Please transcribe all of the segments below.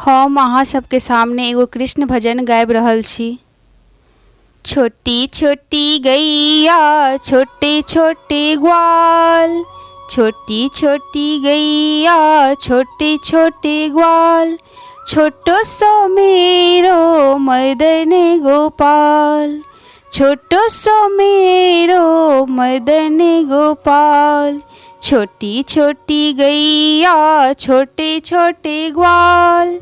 हम अहाँ सबके सामने एगो कृष्ण भजन गाबि रहल छी। छोटी छोटी गैया छोटे छोटे ग्वाल, छोटी छोटी गैया छोटे छोटे ग्वाल, छोटो सो मेरो मदन गोपाल, छोटो सो मेरो मदन गोपाल। छोटी छोटी गैया छोटे छोटे ग्वाल,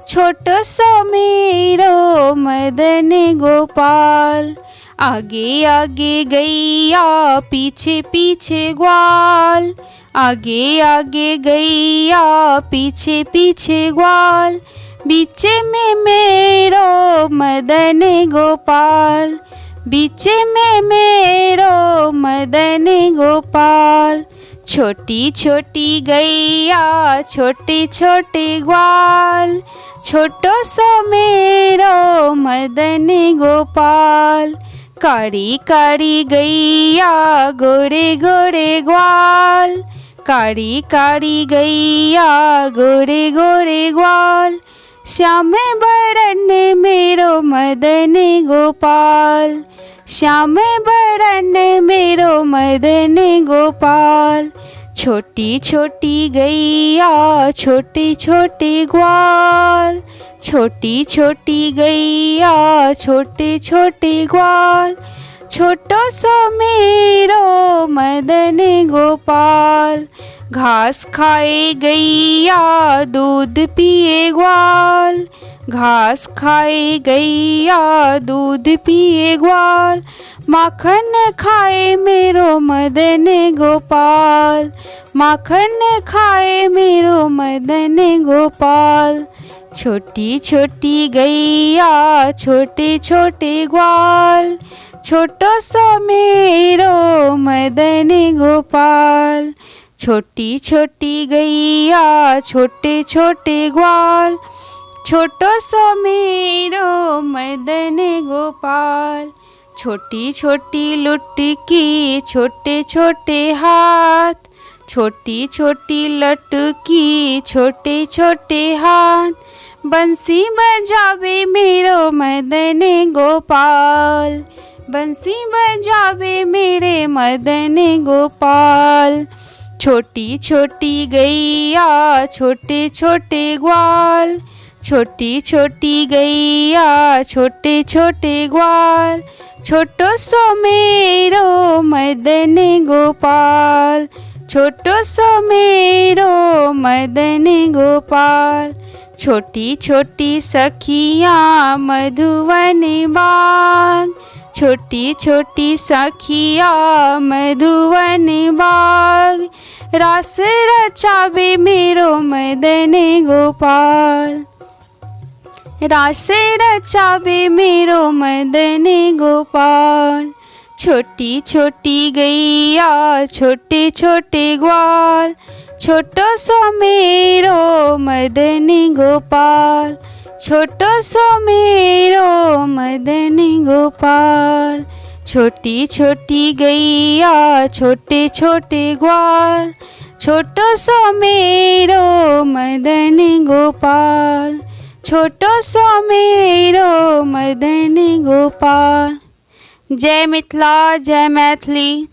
छोटो सो मेरो मदन गोपाल। आगे आगे गैया पीछे पीछे ग्वाल, आगे आगे गैया पीछे पीछे ग्वाल, बीच में मेरो मदन गोपाल, बीच में मेरो मदन गोपाल। छोटी छोटी गैया छोटे छोटे ग्वाल, छोटो सो मेरो मदन गोपाल। कारी कारी गैया गोरे गोरे ग्वाल, कारी कारी गैया गोरे गोरे ग्वाल, श्याम बरन मेरो मदन गोपाल, श्याम बरन मेरो मदन गोपाल। छोटी छोटी गैया छोटे छोटे ग्वाल, छोटी छोटी गैया छोटे छोटे ग्वाल, छोटो सो मेरो मदन गोपाल। घास खाए गैया दूध पिए ग्वाल, घास खाए गैया दूध पिए ग्वाल, माखन खाए मेरो मदन गोपाल, माखन खाए मेरो मदन गोपाल। छोटी छोटी गैया छोटे छोटे ग्वाल, छोटो सो मेरो मदन गोपाल। छोटी छोटी गैया छोटे छोटे ग्वाल, छोटो सो मेरो मदन गोपाल। छोटी छोटी लुटकी छोटे छोटे हाथ, छोटी छोटी लटकी छोटे छोटे हाथ, बंसी बजावे मेरो मदन गोपाल, बंसी बजावे मेरे मदन गोपाल। छोटी छोटी गैया छोटे छोटे ग्वाल, छोटी छोटी गैया छोटे छोटे ग्वाल, छोटो सो मेरो मदन गोपाल, छोटो सो मेरो मदन गोपाल। छोटी छोटी सखियाँ मधुवन बाग, छोटी छोटी सखियाँ मधुवन बाग, रास रचावे मेरो मदन गोपाल, रास रचावे मेरो मदन गोपाल। छोटी छोटी गैया छोटे छोटे ग्वाल, छोटो सो मेरो मदन गोपाल, छोटो सो मेरो मदन गोपाल। छोटी छोटी गैया छोटे छोटे ग्वाल, छोटो सो मेरो मदन गोपाल, छोटो सो मेरो मदन गोपाल। जय मिथिला, जय मैथिली।